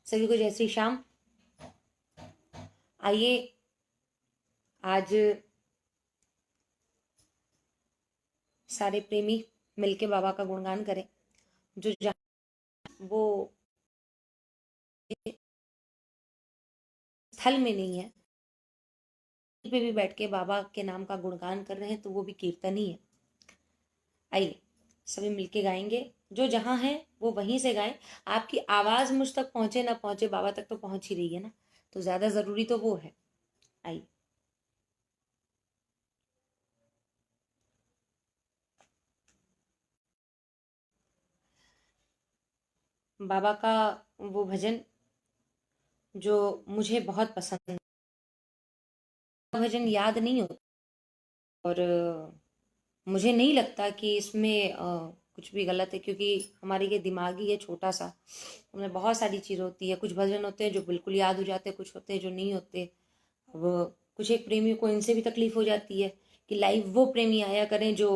सभी को जय श्री श्याम। आइए आज सारे प्रेमी मिलके बाबा का गुणगान करें। जो जहाँ वो स्थल में नहीं है पे भी बैठ के बाबा के नाम का गुणगान कर रहे हैं तो वो भी कीर्तन ही है। आइए सभी मिलके गाएंगे। जो जहाँ है वो वहीं से गाएं। आपकी आवाज मुझ तक पहुंचे ना पहुंचे, बाबा तक तो पहुंच ही रही है ना, तो ज्यादा जरूरी तो वो है। आइए। बाबा का वो भजन जो मुझे बहुत पसंद है, भजन याद नहीं होता और मुझे नहीं लगता कि इसमें कुछ भी गलत है, क्योंकि हमारे ये दिमागी है छोटा सा, हमें बहुत सारी चीज़ होती है। कुछ भजन होते हैं जो बिल्कुल याद हो जाते हैं, कुछ होते हैं जो नहीं होते। अब कुछ एक प्रेमियों को इनसे भी तकलीफ हो जाती है कि लाइव वो प्रेमी आया करें जो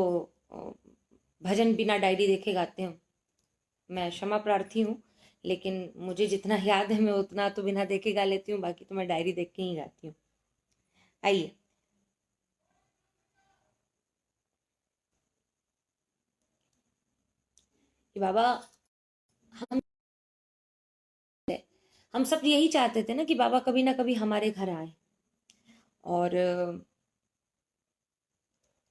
भजन बिना डायरी देखे गाते हैं। मैं क्षमा प्रार्थी हूँ, लेकिन मुझे जितना याद है मैं उतना तो बिना देखे गा लेती हूँ, बाकी तो मैं डायरी देख के ही गाती हूँ। आइए। कि बाबा हम हम सब यही चाहते थे ना कि बाबा कभी ना कभी हमारे घर आए, और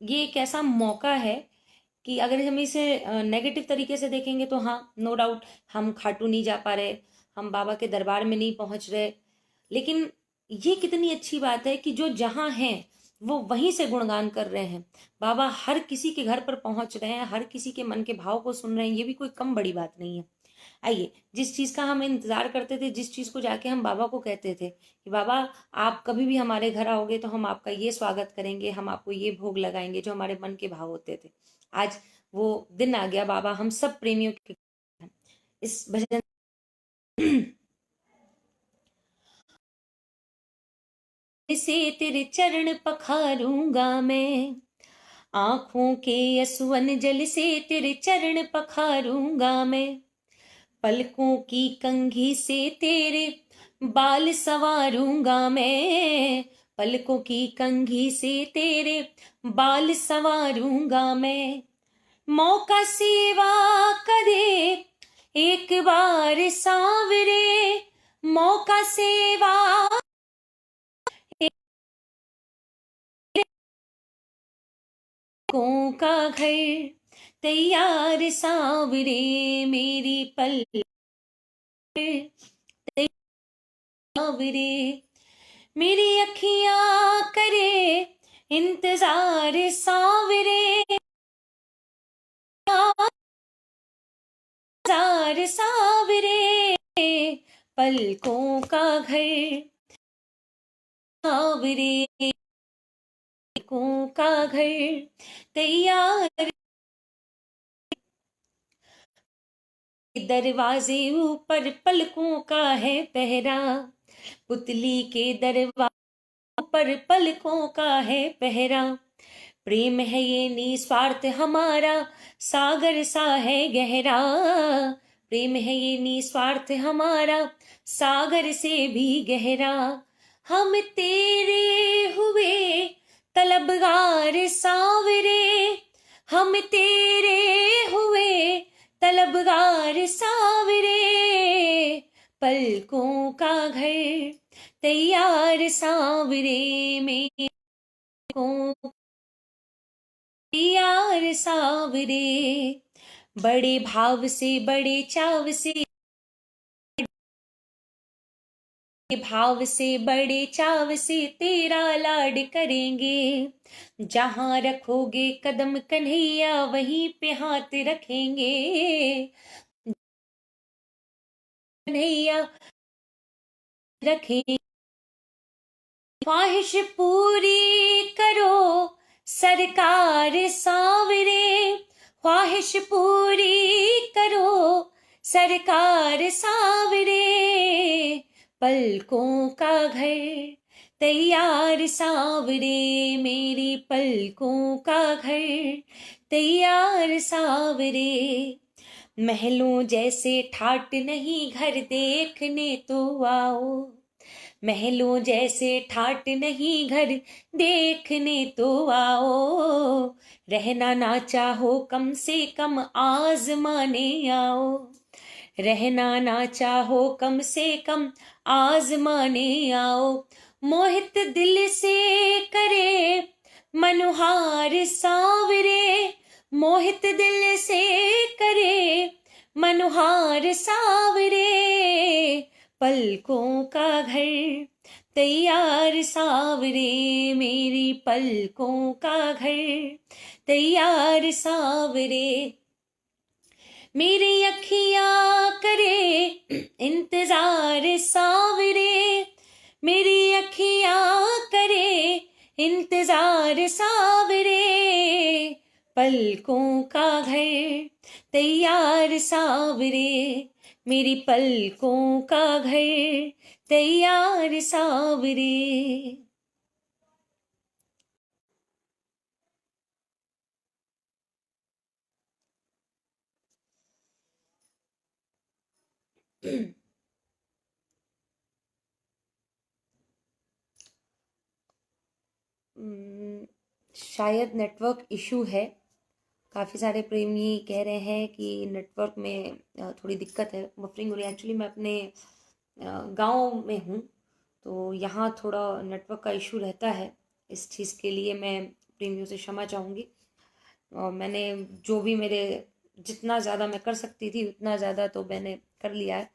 ये एक ऐसा मौका है कि अगर हम इसे नेगेटिव तरीके से देखेंगे तो हाँ, नो डाउट हम खाटू नहीं जा पा रहे, हम बाबा के दरबार में नहीं पहुंच रहे। लेकिन ये कितनी अच्छी बात है कि जो जहाँ हैं वो वहीं से गुणगान कर रहे हैं। बाबा हर किसी के घर पर पहुंच रहे हैं, हर किसी के मन के भाव को सुन रहे हैं। ये भी कोई कम बड़ी बात नहीं है। आइए, जिस चीज का हम इंतजार करते थे, जिस चीज को जाके हम बाबा को कहते थे कि बाबा आप कभी भी हमारे घर आओगे तो हम आपका ये स्वागत करेंगे, हम आपको ये भोग लगाएंगे, जो हमारे मन के भाव होते थे, आज वो दिन आ गया। बाबा हम सब प्रेमियों के इस भजन से तेरे चरण पखारूंगा मैं, आंखों के असुवन जल से तेरे चरण पखारूंगा मैं, पलकों की कंघी से तेरे बाल सवारूंगा मैं, पलकों की कंघी से तेरे बाल सवारूंगा मैं, मौका सेवा करे एक बार सांवरे, मौका सेवा का घर तैयार सांवरे, मेरी पल सांवरे, मेरी अखियां करे इंतजार सांवरे, इंतजार सांवरे, पलकों का घर सांवरे, पलकों का घर तैयार, दरवाजे ऊपर पलकों का है पहरा, पुतली के दरवाजे पर पलकों का है पहरा, प्रेम है ये निस्वार्थ हमारा सागर सा है गहरा, प्रेम है ये निस्वार्थ हमारा सागर से भी गहरा, हम तेरे हुए तलबगार सांवरे, हम तेरे हुए तलबगार सांवरे, पलकों का घर तैयार सांवरे, में को यार सांवरे, बड़े भाव से बड़े चाव से, भाव से बड़े चाव से तेरा लाड करेंगे, जहां रखोगे कदम कन्हैया वहीं पे हाथ रखेंगे, कन्हैया रखेंगे, ख्वाहिश पूरी करो सरकार सांवरे, ख्वाहिश पूरी करो सरकार सांवरे, पलकों का घर तैयार सांवरे, मेरी पलकों का घर तैयार सांवरे, महलों जैसे ठाट नहीं घर देखने तो आओ, महलों जैसे ठाट नहीं घर देखने तो आओ, रहना ना चाहो कम से कम आजमाने आओ, रहना ना चाहो कम से कम आजमाने आओ, मोहित दिल से करे मनुहार सांवरे, मोहित दिल से करे मनुहार सांवरे, पलकों का घर तैयार सांवरे, मेरी पलकों का घर तैयार सांवरे, मेरी अखियां करे इंतजार सांवरे, मेरी अखियां करे इंतजार सांवरे, पलकों का घर तैयार सांवरे, मेरी पलकों का घर तैयार सांवरे। शायद नेटवर्क इशू है, काफ़ी सारे प्रेमी कह रहे हैं कि नेटवर्क में थोड़ी दिक्कत है, बफरिंग हो रही है। एक्चुअली मैं अपने गांव में हूँ, तो यहाँ थोड़ा नेटवर्क का इशू रहता है। इस चीज़ के लिए मैं प्रेमियों से क्षमा चाहूँगी। और मैंने जो भी मेरे जितना ज़्यादा मैं कर सकती थी उतना ज़्यादा तो मैंने कर लिया है,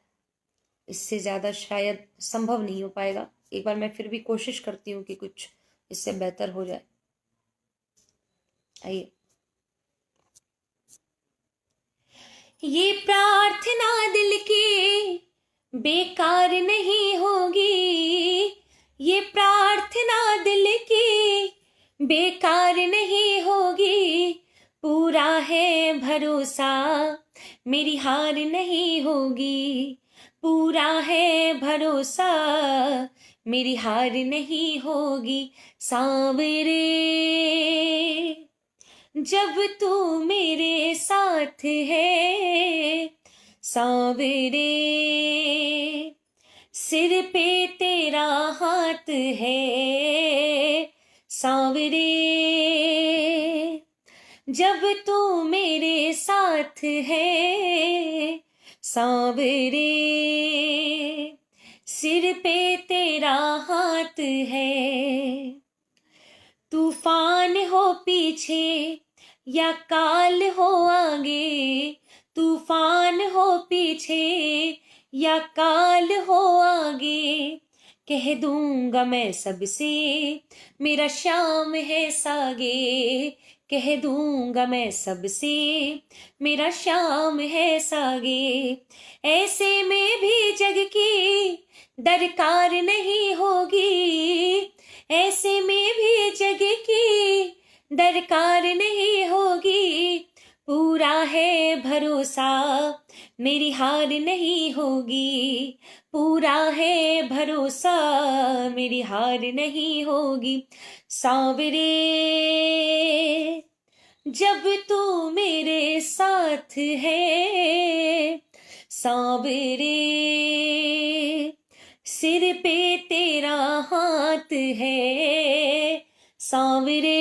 इससे ज़्यादा शायद संभव नहीं हो पाएगा। एक बार मैं फिर भी कोशिश करती हूँ कि कुछ इससे बेहतर हो जाए। आइए, ये प्रार्थना दिल की बेकार नहीं होगी, ये प्रार्थना दिल की बेकार नहीं होगी, पूरा है भरोसा मेरी हार नहीं होगी, पूरा है भरोसा मेरी हार नहीं होगी, सांवरे जब तू मेरे साथ है, सांवरे सिर पे तेरा हाथ है, सांवरे जब तू मेरे साथ है, सांवरे सिर पे तेरा हाथ है, तूफान हो पीछे या काल हो आगे, तूफान हो पीछे या काल हो आगे, कह दूंगा मैं सबसे मेरा श्याम है सागे, कह दूंगा मैं सबसे मेरा श्याम है सागे, ऐसे में भी जग की दरकार नहीं होगी, ऐसे में भी जग की दरकार नहीं होगी, पूरा है भरोसा मेरी हार नहीं होगी, पूरा है भरोसा मेरी हार नहीं होगी, सांवरे जब तू मेरे साथ है, सांवरे सिर पे तेरा हाथ है, सांवरे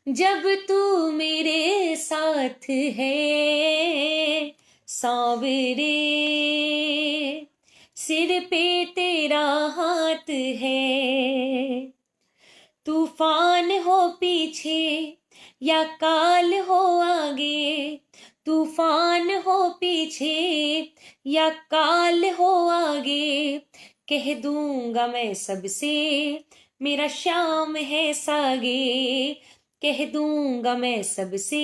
जब तू मेरे साथ है, सांवरे सिर पे तेरा हाथ है, तूफान हो पीछे या काल हो आगे, तूफान हो पीछे या काल हो आगे, कह दूंगा मैं सबसे मेरा श्याम है सागे, कह दूंगा मैं सबसे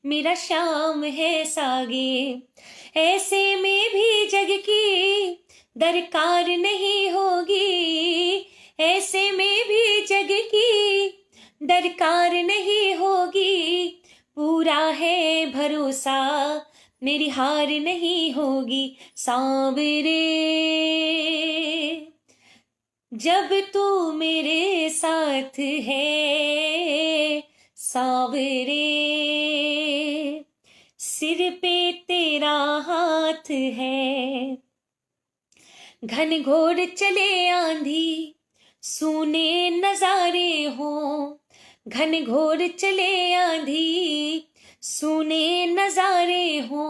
मेरा श्याम है सागे, ऐसे में भी जग की दरकार नहीं होगी, ऐसे में भी जग की दरकार नहीं होगी, पूरा है भरोसा मेरी हार नहीं होगी, सांवरे जब तू मेरे साथ है, सांवरे सिर पे तेरा हाथ है, घनघोर चले आंधी सूने नजारे हो, घनघोर चले आंधी सूने नजारे हो,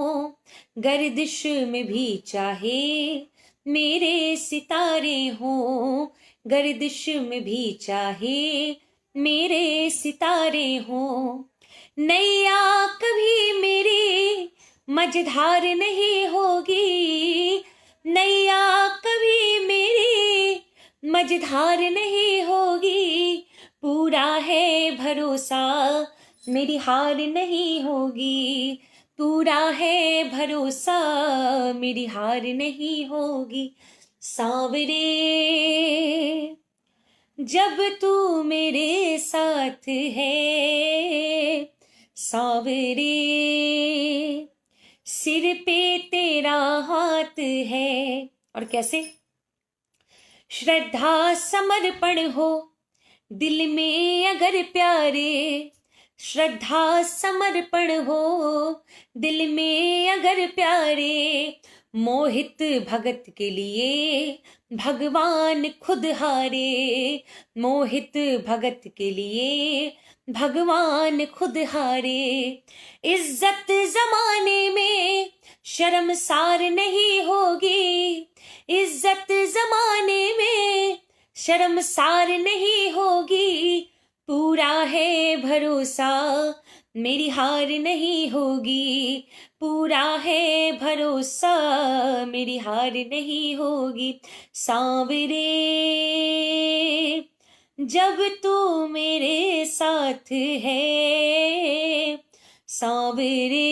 गर्दिश में भी चाहे मेरे सितारे हो, गर्दिश में भी चाहे मेरे सितारे हो, नैया कभी मेरी मझधार नहीं होगी, नैया कभी मेरी मझधार नहीं होगी, पूरा है भरोसा मेरी हार नहीं होगी, पूरा है भरोसा मेरी हार नहीं होगी। सांवरे जब तू मेरे साथ है, सांवरे सिर पे तेरा हाथ है। और कैसे? श्रद्धा समर्पण हो दिल में अगर प्यारे, श्रद्धा समर्पण हो दिल में अगर प्यारे, मोहित भगत के लिए भगवान खुद हारे, मोहित भगत के लिए भगवान खुद हारे, इज्जत जमाने में शर्मसार नहीं होगी, इज्जत जमाने में शर्मसार नहीं होगी, पूरा है भरोसा मेरी हार नहीं होगी, पूरा है भरोसा मेरी हार नहीं होगी। सांवरे जब तू मेरे साथ है, सांवरे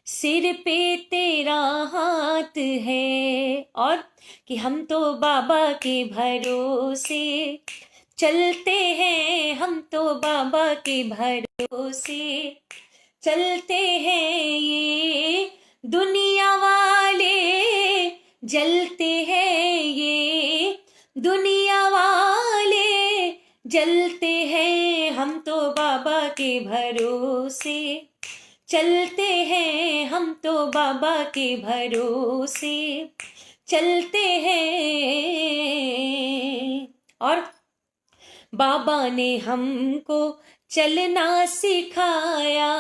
सिर पे तेरा हाथ है। और कि हम तो बाबा के भरोसे चलते हैं, हम तो बाबा के भरोसे चलते हैं, ये दुनिया वाले जलते हैं, ये दुनिया वाले जलते हैं, हम तो बाबा के भरोसे चलते हैं, हम तो बाबा के भरोसे चलते हैं। और बाबा ने हमको चलना सिखाया,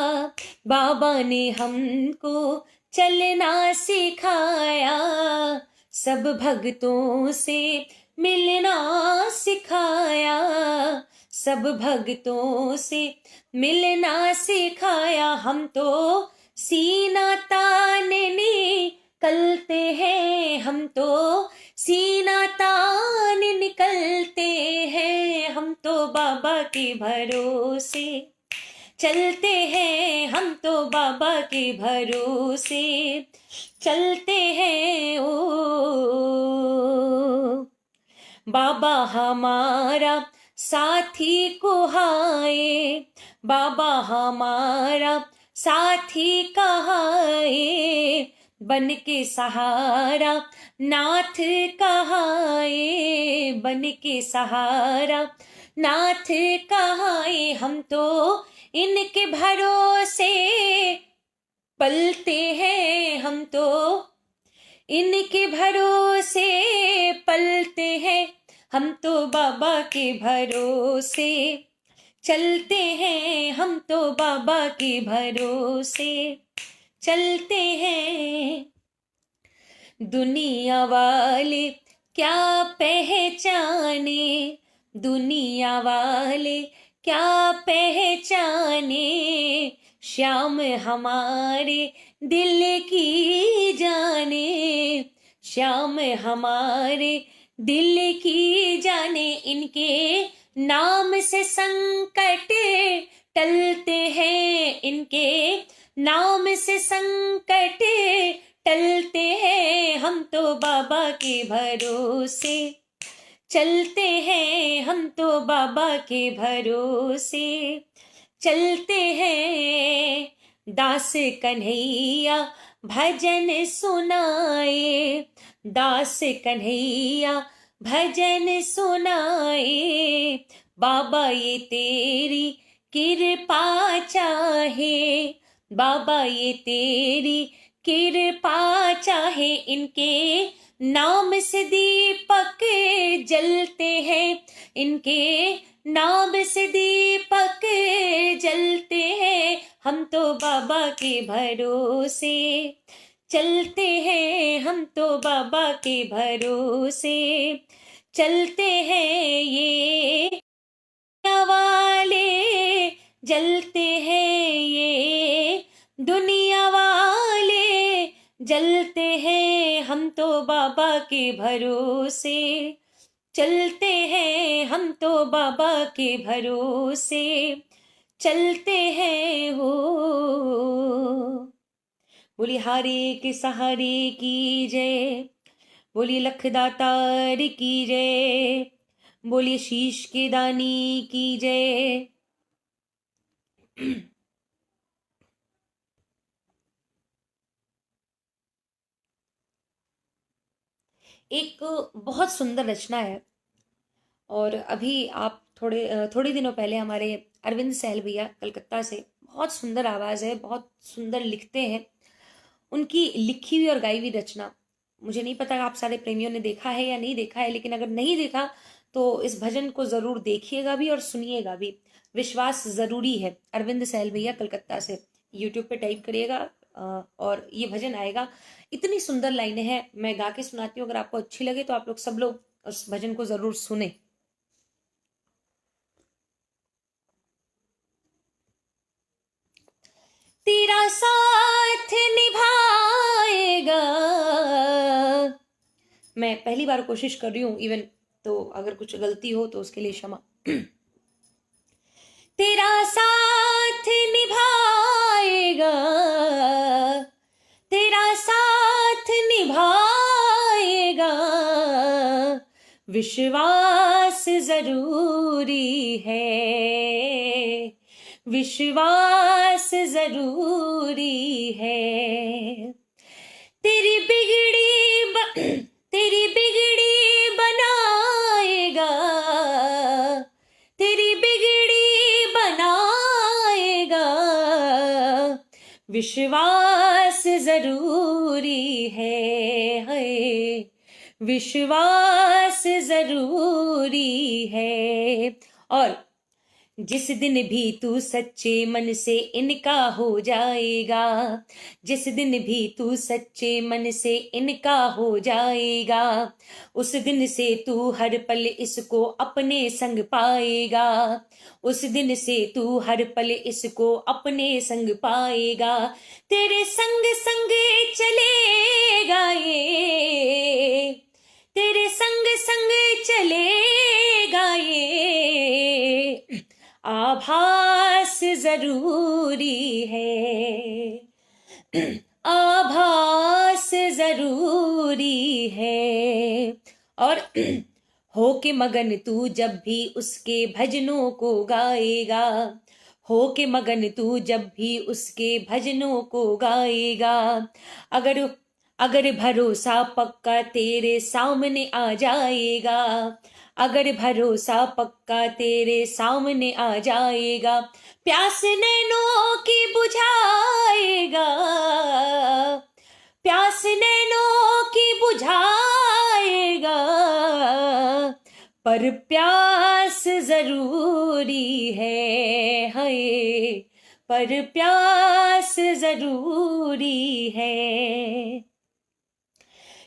बाबा ने हमको चलना सिखाया, सब भक्तों से मिलना सिखाया, सब भक्तों से मिलना सिखाया, हम तो सीना ताने निकलते हैं, हम तो सीना तान निकलते हैं, हम तो बाबा के भरोसे चलते हैं, हम तो बाबा के भरोसे चलते हैं। ओ बाबा हमारा साथी को हाय, बाबा हमारा साथी कहाए, बन के सहारा नाथ कहाए, बन के सहारा नाथ कहाए, हम तो इनके भरोसे पलते हैं, हम तो इनके भरोसे पलते हैं, हम तो बाबा के भरोसे चलते हैं, हम तो बाबा के भरोसे चलते हैं। दुनिया वाले क्या पहचाने, दुनिया वाले क्या पहचाने, श्याम हमारे दिल की जाने, श्याम हमारे दिल की जाने, इनके नाम से संकट टलते हैं, इनके नाम से संकट टलते हैं, हम तो बाबा के भरोसे चलते हैं, हम तो बाबा के भरोसे चलते हैं। दास कन्हैया भजन सुनाए, दास कन्हैया भजन सुनाए, बाबा ये तेरी कृपा चाहे, बाबा ये तेरी कृपा चाहे, इनके नाम से दीपक जलते हैं, इनके नाम से दीपक जलते हैं, हम तो बाबा के भरोसे चलते हैं, हम तो बाबा के भरोसे चलते हैं, ये दुनिया वाले जलते हैं, ये दुनिया वाले जलते हैं, हम तो बाबा के भरोसे चलते हैं, हम तो बाबा के भरोसे चलते हैं हो। बोली हारे के सहारे की जय, बोली लखदातार की जय, बोलिए शीश के दानी की जय। एक बहुत सुंदर रचना है, और अभी आप थोड़े दिनों पहले हमारे अरविंद सहल भैया कलकत्ता से, बहुत सुंदर आवाज़ है, बहुत सुंदर लिखते हैं, उनकी लिखी हुई और गाई हुई रचना, मुझे नहीं पता आप सारे प्रेमियों ने देखा है या नहीं देखा है, लेकिन अगर नहीं देखा तो इस भजन को ज़रूर देखिएगा भी और सुनिएगा भी, विश्वास ज़रूरी है। अरविंद सहल भैया कलकत्ता से, यूट्यूब पे टाइप करिएगा और ये भजन आएगा। इतनी सुंदर लाइनें हैं, मैं गा के सुनाती हूँ, अगर आपको अच्छी लगे तो आप लोग सब लोग उस भजन को ज़रूर सुने। तेरा साथ निभाएगा, मैं पहली बार कोशिश कर रही हूँ इवन, तो अगर कुछ गलती हो तो उसके लिए क्षमा। तेरा साथ निभाएगा, तेरा साथ निभाएगा, विश्वास जरूरी है, विश्वास जरूरी है, तेरी तेरी बिगड़ी बनाएगा, तेरी बिगड़ी बनाएगा, विश्वास जरूरी है, विश्वास जरूरी है। और जिस दिन भी तू सच्चे मन से इनका हो जाएगा, जिस दिन भी तू सच्चे मन से इनका हो जाएगा, उस दिन से तू हर पल इसको अपने संग पाएगा, उस दिन से तू हर पल इसको अपने संग पाएगा, तेरे संग संग चलेगा ये, तेरे संग संग चलेगा ये, आभास जरूरी है, आभास जरूरी है। और हो के मगन तू जब भी उसके भजनों को गाएगा, हो के मगन तू जब भी उसके भजनों को गाएगा, अगर अगर भरोसा पक्का तेरे सामने आ जाएगा, अगर भरोसा पक्का तेरे सामने आ जाएगा, प्यास नैनों की बुझाएगा, प्यास नैनों की बुझाएगा, पर प्यास जरूरी है, पर प्यास जरूरी है।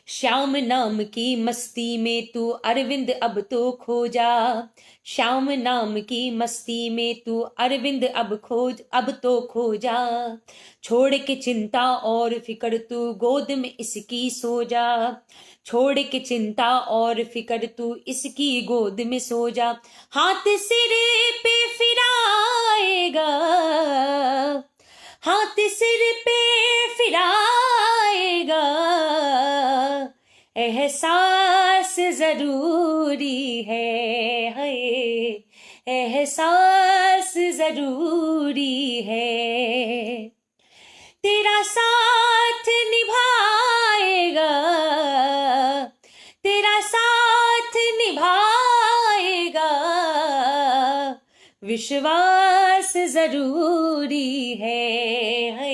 श्याम नाम की मस्ती में तू अरविंद अब तो खो जा, श्याम नाम की मस्ती में तू अरविंद अब तो खो जा, छोड़ के चिंता और फिक्र तू गोद में इसकी सो जा, छोड़ के चिंता और फिक्र तू इसकी गोद में सो जा, हाथ सिर पे फिराएगा, हाथ सिर पे फिराएगा, एहसास जरूरी है, एहसास जरूरी है, तेरा साथ निभाएगा, तेरा साथ निभाएगा, विश्वास जरूरी है,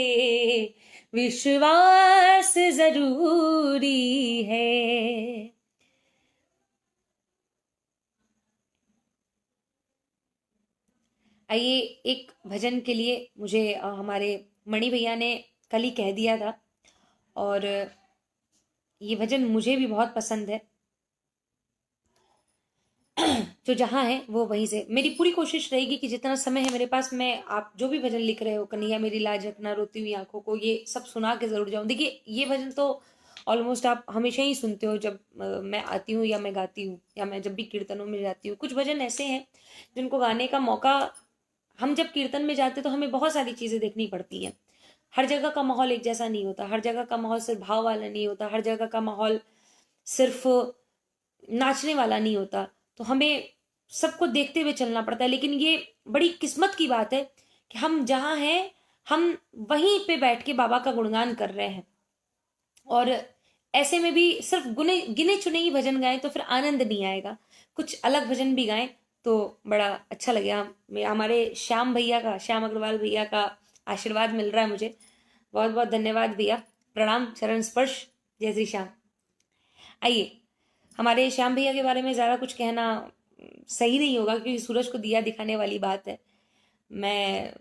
विश्वास जरूरी है। आइए, एक भजन के लिए मुझे हमारे मणि भैया ने कल ही कह दिया था, और ये भजन मुझे भी बहुत पसंद है। जो जहाँ है वो वहीं से। मेरी पूरी कोशिश रहेगी कि जितना समय है मेरे पास, मैं आप जो भी भजन लिख रहे हो, कन्हैया मेरी लाज रखना, रोती हुई आंखों को, ये सब सुना के जरूर जाऊं। देखिए, ये भजन तो ऑलमोस्ट आप हमेशा ही सुनते हो जब मैं आती हूँ या मैं गाती हूँ, या मैं जब भी कीर्तनों में जाती हूँ। कुछ भजन ऐसे हैं जिनको गाने का मौका, हम जब कीर्तन में जाते तो हमें बहुत सारी चीजें देखनी पड़ती हैं। हर जगह का माहौल एक जैसा नहीं होता, हर जगह का माहौल सिर्फ भाव वाला नहीं होता, हर जगह का माहौल सिर्फ नाचने वाला नहीं होता। तो हमें सबको देखते हुए चलना पड़ता है। लेकिन ये बड़ी किस्मत की बात है कि हम जहाँ हैं, हम वहीं पे बैठ के बाबा का गुणगान कर रहे हैं। और ऐसे में भी सिर्फ गिने चुने ही भजन गाएं तो फिर आनंद नहीं आएगा। कुछ अलग भजन भी गाएं तो बड़ा अच्छा लगेगा। हमारे श्याम भैया का, श्याम अग्रवाल भैया का आशीर्वाद मिल रहा है मुझे। बहुत बहुत धन्यवाद भैया, प्रणाम, चरण स्पर्श, जय श्री श्याम। आइए, हमारे श्याम भैया के बारे में ज़्यादा कुछ कहना सही नहीं होगा, क्योंकि सूरज को दिया दिखाने वाली बात है। मैं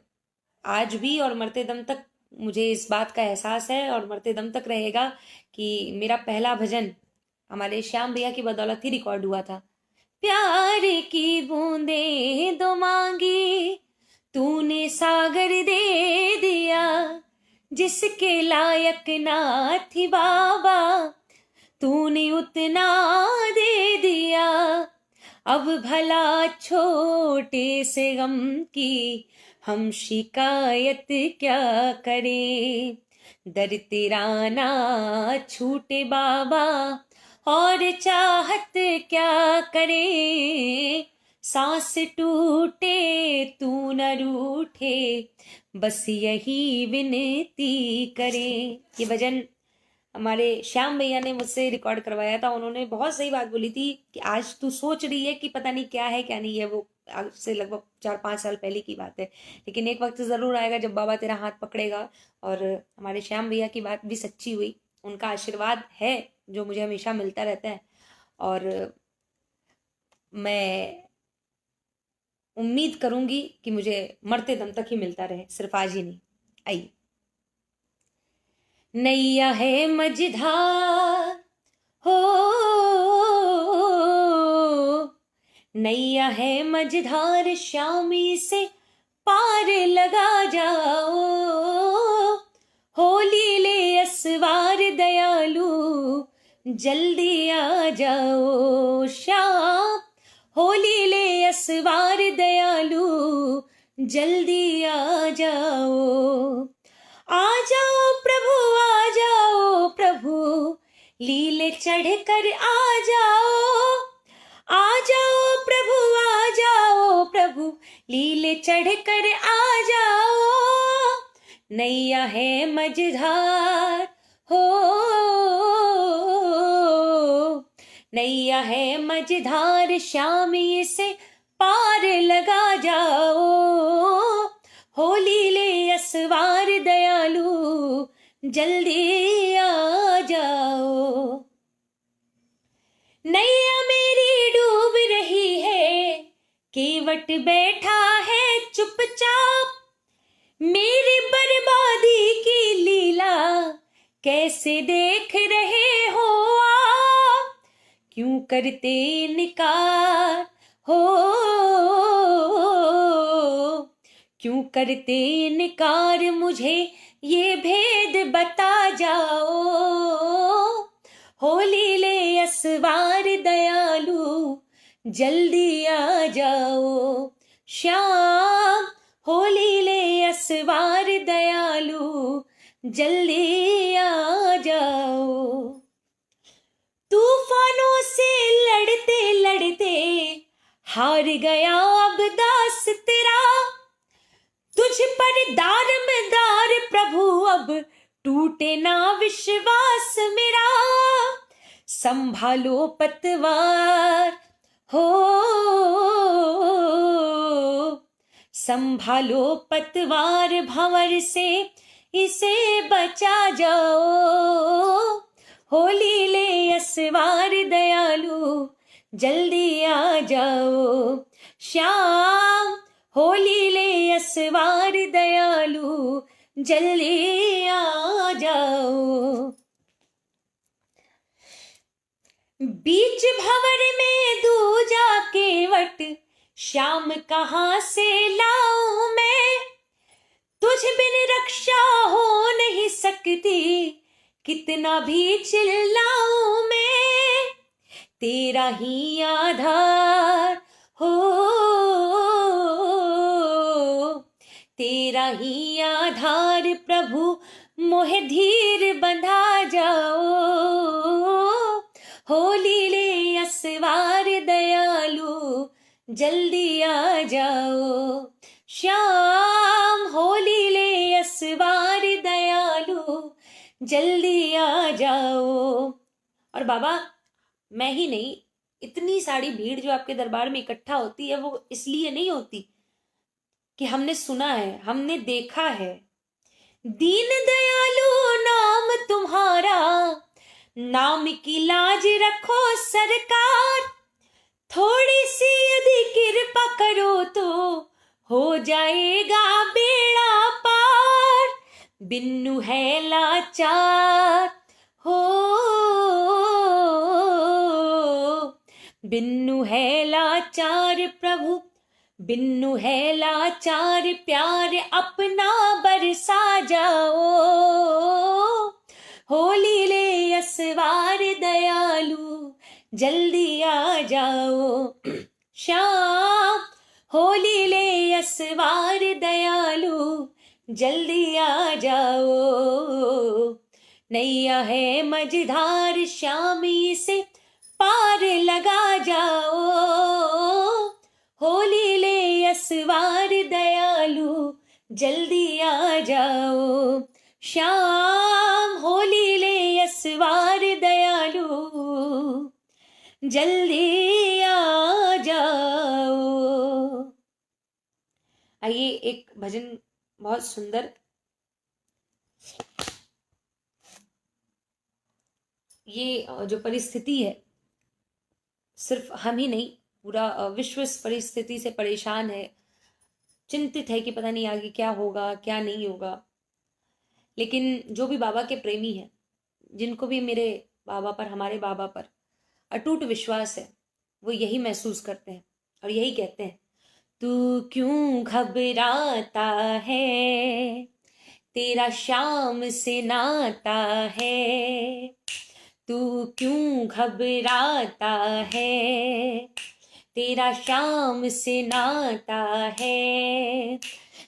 आज भी और मरते दम तक मुझे इस बात का एहसास है, और मरते दम तक रहेगा, कि मेरा पहला भजन हमारे श्याम भैया की बदौलत ही रिकॉर्ड हुआ था। प्यार की बूंदे दो मांगी, तूने सागर दे दिया, जिसके लायक ना थी बाबा, तूने उतना दे दिया। अब भला छोटे से गम की हम शिकायत क्या करें, दर तेरा ना छूटे बाबा, और चाहत क्या करें, सांस टूटे तू न रूठे, बस यही विनती करें। ये भजन हमारे श्याम भैया ने मुझसे रिकॉर्ड करवाया था। उन्होंने बहुत सही बात बोली थी कि आज तू सोच रही है कि पता नहीं क्या है क्या नहीं है। वो आज से लगभग 4-5 साल पहले की बात है, लेकिन एक वक्त जरूर आएगा जब बाबा तेरा हाथ पकड़ेगा। और हमारे श्याम भैया की बात भी सच्ची हुई। उनका आशीर्वाद है जो मुझे हमेशा मिलता रहता है, और मैं उम्मीद करूंगी कि मुझे मरते दम तक ही मिलता रहे, सिर्फ आज ही नहीं। आइए, नैया है मझधार हो, नैया है मझधार, श्यामी से पार लगा जाओ, होली ले असवार दयालु, जल्दी आ जाओ श्याम, होली ले असवार दयालु, जल्दी आ जाओ। आ जाओ प्रभु, आ जाओ प्रभु, लीले चढ़ कर आ जाओ, आ जाओ प्रभु, आ जाओ प्रभु, लीले चढ़ कर आ जाओ। नैया है मझधार हो, नैया है मझधार, श्यामी से पार लगा जाओ, होली ले असवार दयालु, जल्दी आ जाओ। नैया मेरी डूब रही है, केवट बैठा है चुपचाप, मेरी बर्बादी की लीला कैसे देख रहे हो आप, क्यों करते इनकार हो, क्यों करते इनकार, मुझे ये भेद बता जाओ, होली ले असवार दयालु, जल्दी आ जाओ श्याम, होली ले असवार दयालु, जल्दी आ जाओ। तूफानों से लड़ते लड़ते हार गया अब दास तेरा, तुझ पर दारमदार प्रभु, अब टूटे ना विश्वास मेरा, संभालो पतवार हो, संभालो पतवार भंवर से इसे बचा जाओ, होली ले असवार दयालु जल्दी आ जाओ, श्याम होली ले असवार दयालु जल्दी आ जाओ। बीच भंवर में दूजा केवट, श्याम कहाँ से लाऊं मैं, तुझ बिन रक्षा हो नहीं सकती, कितना भी चिल्लाऊं मैं, तेरा ही आधार हो, तेरा ही आधार प्रभु मोहे धीर बंधा जाओ, होली ले असवार दयालु जल्दी आ जाओ, श्याम होली ले असवार दयालु जल्दी आ जाओ। और बाबा मैं ही नहीं, इतनी सारी भीड़ जो आपके दरबार में इकट्ठा होती है वो इसलिए नहीं होती कि हमने सुना है, हमने देखा है। दीन दयालु नाम तुम्हारा, नाम की लाज रखो सरकार, थोड़ी सी यदि कृपा करो तो हो जाएगा बेड़ा पार, बिन्नु है लाचार हो, बिन्नु है लाचार प्रभु, बिन्नु है लाचार, प्यार अपना बरसा जाओ, होली ले असवार दयालु जल्दी आ जाओ, श्याम होली ले असवार दयालु जल्दी आ जाओ, नैया है मझधार श्याम इसे पार लगा जाओ, होली ले असवार दयालु जल्दी आ जाओ, श्याम होली ले असवार दयालु जल्दी आ जाओ। आइए एक भजन बहुत सुंदर, ये जो परिस्थिति है सिर्फ हम ही नहीं, पूरा विश्व इस परिस्थिति से परेशान है, चिंतित है कि पता नहीं आगे क्या होगा क्या नहीं होगा। लेकिन जो भी बाबा के प्रेमी हैं, जिनको भी मेरे बाबा पर, हमारे बाबा पर अटूट विश्वास है, वो यही महसूस करते हैं और यही कहते हैं, तू क्यों घबराता है, तेरा श्याम से नाता है, तू क्यों घबराता है, तेरा श्याम से नाता है,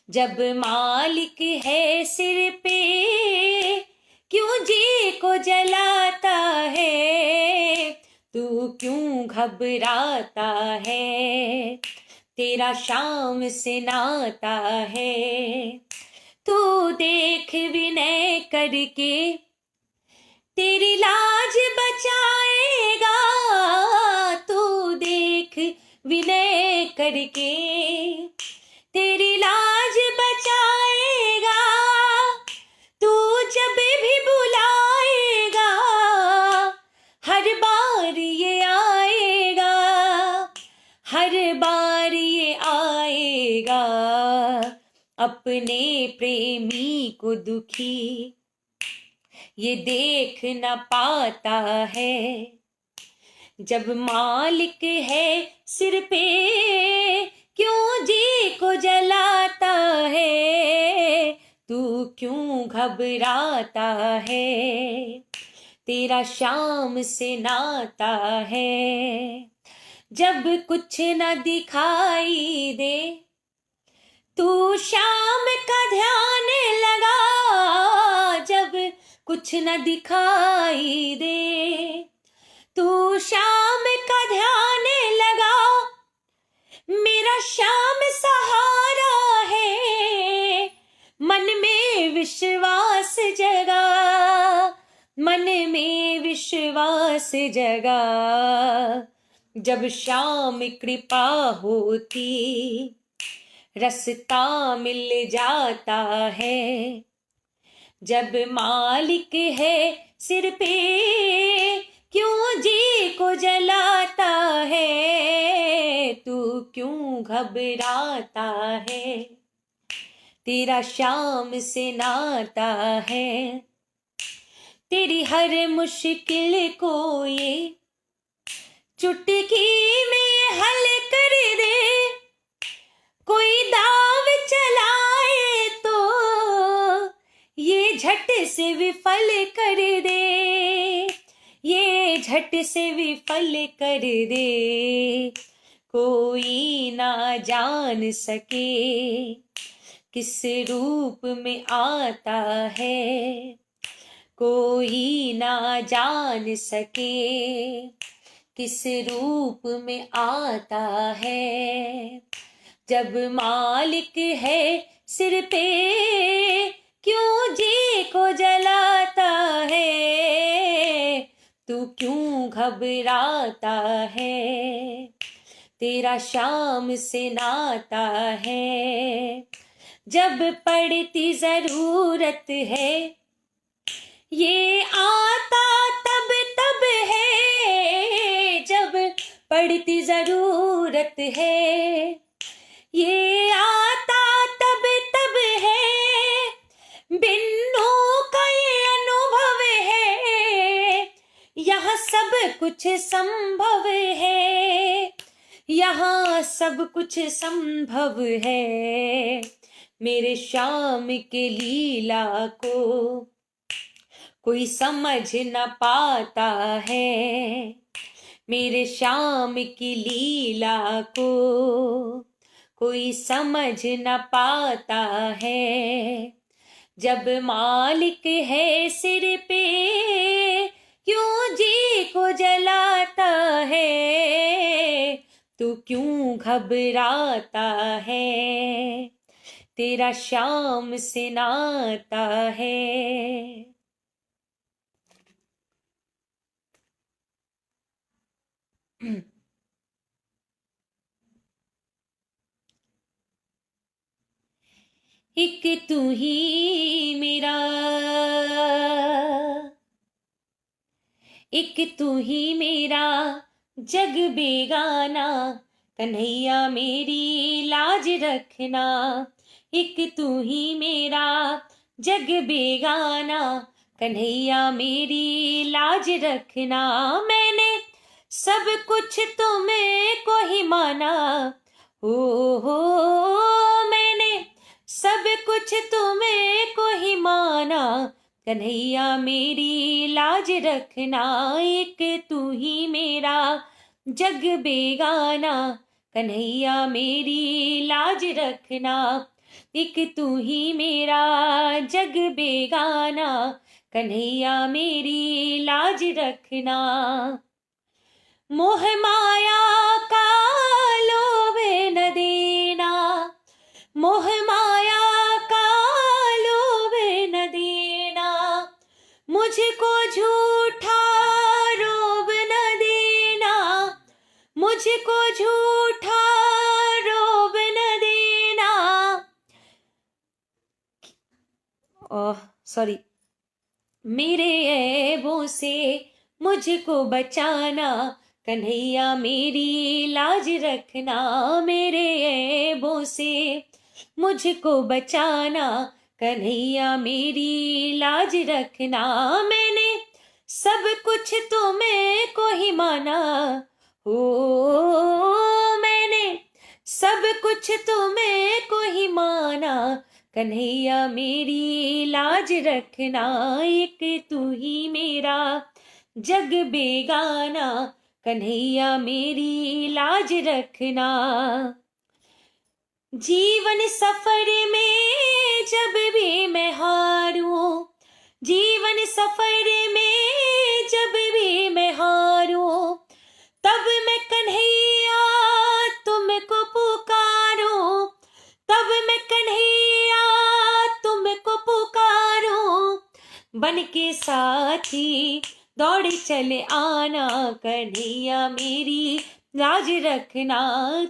जब मालिक है सिर पे क्यों जी को जलाता है, तू क्यों घबराता है, तेरा श्याम से नाता है, तू देख विनय करके तेरी लाज बचाएगा, तू देख विनय करके तेरी लाज बचाएगा, तू जब भी बुलाएगा हर बार ये आएगा, हर बार ये आएगा, अपने प्रेमी को दुखी ये देख न पाता है, जब मालिक है सिर पे क्यों जी को जलाता है, तू क्यों घबराता है, तेरा श्याम से नाता है, जब कुछ न दिखाई दे तू श्याम का ध्यान लगा, जब कुछ न दिखाई दे तू श्याम का ध्यान लगा, मेरा श्याम सहारा है, मन में विश्वास जगा, मन में विश्वास जगा, जब श्याम कृपा होती रास्ता मिल जाता है। जब मालिक है सिर पे, क्यों जी को जलाता है, तू क्यों घबराता है, तेरा शाम से नाता है। तेरी हर मुश्किल को ये चुटकी में हल कर दे, कोई दाव चलाए तो ये झट से विफल कर दे, ये झट से विफल कर दे। कोई ना जान सके किस रूप में आता है, कोई ना जान सके किस रूप में आता है। जब मालिक है सिर पे, क्यों जी को जलाता है, तू क्यों घबराता है, तेरा शाम से नाता है। जब पड़ती जरूरत है, ये आता तब तब है। जब पड़ती जरूरत है, ये आता तब तब है। बिन्नू का ये अनुभव है, यहाँ सब कुछ संभव है, यहाँ सब कुछ संभव है। मेरे श्याम के लीला को कोई समझ न पाता है, मेरे श्याम की लीला को कोई समझ न पाता है। जब मालिक है सिर पे, क्यों जी को जलाता है, तू क्यों घबराता है, तेरा शाम से नाता है। एक तू ही मेरा, एक तू ही मेरा जग बेगाना, कन्हैया मेरी लाज रखना। एक तू ही मेरा जग बेगाना, कन्हैया मेरी लाज रखना। मैंने सब कुछ तुम्हें को ही माना, हो मैंने सब कुछ तुम्हें को ही माना, कन्हैया मेरी लाज रखना। एक तू ही मेरा जग बेगाना, कन्हैया मेरी लाज रखना। एक तू ही मेरा जग बेगाना, कन्हैया मेरी लाज रखना। मोह माया का लोभ न देना, मोह माया का लोभ न देना, मुझको झूठा रोब न देना, मुझको झूठा रोब न देना। सॉरी, मेरे ऐबों से मुझको बचाना, कन्हैया मेरी लाज रखना। मेरे ऐबों से मुझको बचाना, कन्हैया मेरी लाज रखना। मैंने सब कुछ तुम्हें को ही माना, हो मैंने सब कुछ तुम्हें को ही माना, कन्हैया मेरी लाज रखना। एक तू ही मेरा जग बेगाना, कन्हैया मेरी लाज रखना। जीवन सफर में जब भी मैं हारूं, जीवन सफर में जब भी मैं हारूं, तब मैं कन्हैया तुमको पुकारूं, तब मैं कन्हैया तुमको पुकारूं। बन के साथी दौड़ चले आना, कन्हैया मेरी लाज रखना।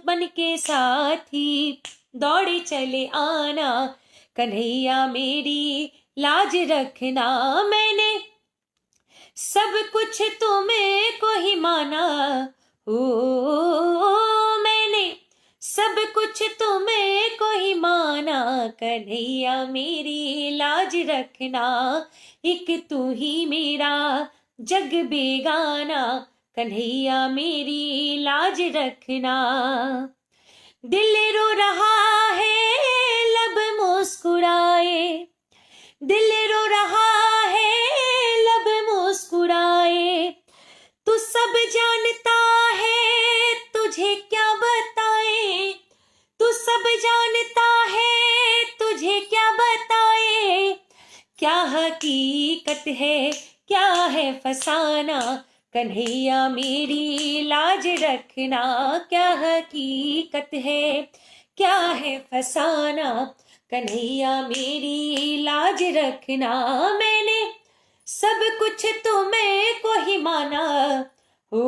बन के साथी दौड़े चले आना, कन्हैया मेरी लाज रखना। मैंने सब कुछ तुम्हें को ही माना, ओ मैंने सब कुछ तुम्हें को ही माना, कन्हैया मेरी लाज रखना। एक तू ही मेरा जग बेगाना, कन्हैया मेरी लाज रखना। दिल रो रहा है लब मुस्कुराए, दिल रो रहा है लब मुस्कुराए, तू सब जानता है तुझे क्या बताए, तू सब जानता है तुझे क्या बताए, क्या हकीकत है क्या है फसाना, कन्हैया मेरी लाज रखना। क्या हकीकत है क्या है फसाना, कन्हैया मेरी लाज रखना। मैंने सब कुछ तुम्हें को ही माना, हो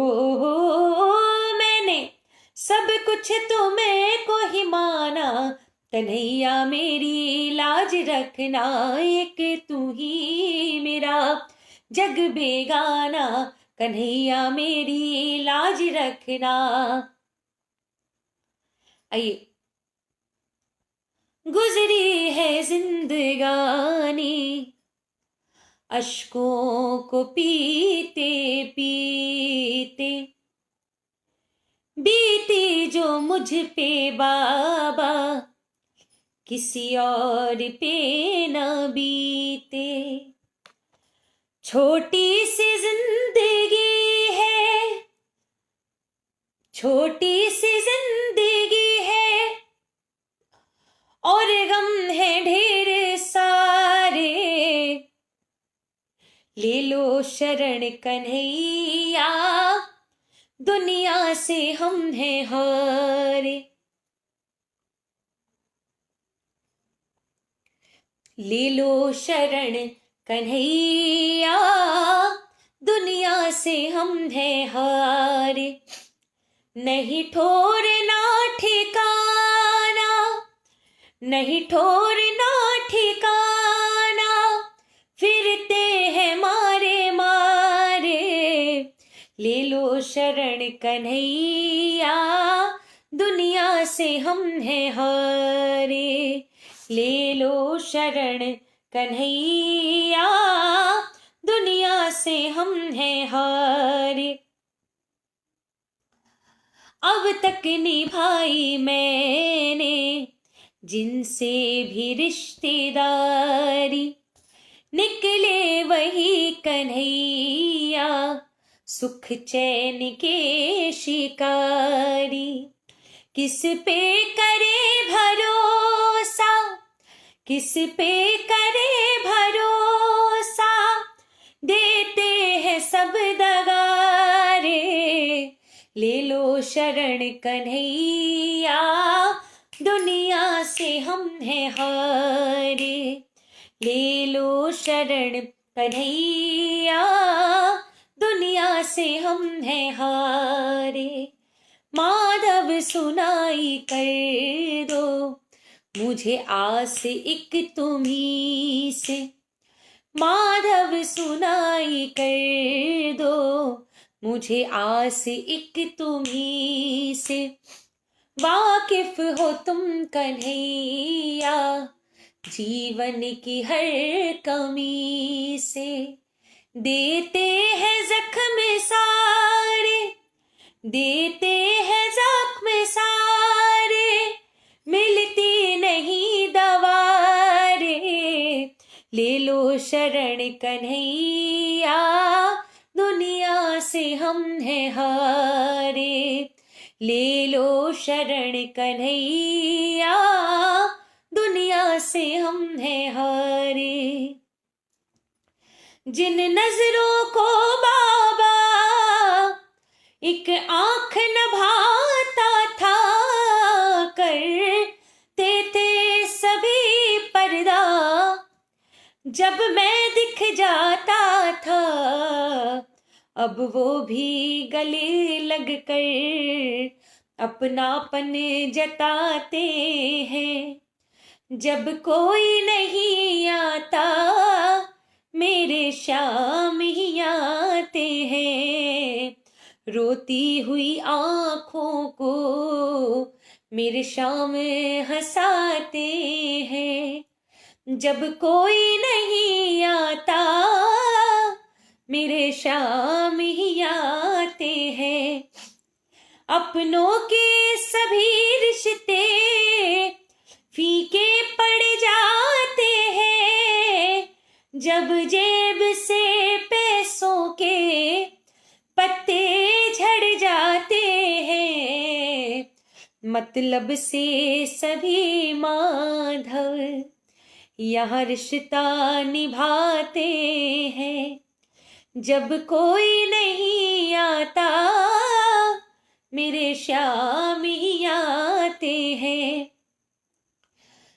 मैंने सब कुछ तुम्हें को ही माना, कन्हैया मेरी लाज रखना। एक तू ही मेरा जग बेगाना, कन्हैया मेरी लाज रखना। आइए। गुजरी है जिंदगानी अश्कों को पीते पीते, बीती जो मुझ पे बाबा किसी और पे न बीते। छोटी सी जिंदगी है, छोटी सी जिंदगी है, और गम है ढेर सारे, ले लो शरण कन्हैया दुनिया से हम हैं हारे। ले लो शरण कन्हैया दुनिया से हम हैं हारे। नहीं ठोरना ठिकाना, नहीं ठोरना ठिकाना, फिरते हैं मारे मारे। ले लो शरण कन्हैया दुनिया से हम हैं हारे। ले लो शरण कन्हैया दुनिया से हम हैं हारे। अब तक निभाई मैंने जिनसे भी रिश्तेदारी, निकले वही कन्हैया सुख चैन के शिकारी। किस पे करे भरोसा, किस पे करे भरोसा, देते हैं सब दगारे। ले लो शरण कन्हैया दुनिया से हम हैं हारे। ले लो शरण कन्हैया दुनिया से हम हैं हारे। माधव सुनाई कर दो मुझे आस एक तुम्ही से, माधव सुनाई कर दो मुझे आस एक तुम्ही से। वाकिफ हो तुम कन्हैया जीवन की हर कमी से, देते हैं जख्म सारे, देते हैं जख्म सारे, मिलती नहीं दवारे। ले लो शरण कन्हैया दुनिया से हम हैं हारे। ले लो शरण कन्हैया दुनिया से हम हैं हारे। जिन नजरों को बाबा एक आंख न भाता था, करते थे सभी पर्दा, जब मैं दिख जाता था अब वो भी गले लग कर अपनापन जताते हैं, जब कोई नहीं आता मेरे श्याम ही आते हैं। रोती हुई आँखों को मेरे श्याम हंसाते हैं, जब कोई नहीं आता मेरे श्याम ही आते हैं। अपनों के सभी रिश्ते फीके पड़ जाते हैं, जब जेब से पैसों के पत्ते झड़ जाते हैं। मतलब से सभी माधव यहाँ रिश्ता निभाते हैं, जब कोई नहीं आता मेरे श्याम ही आते हैं।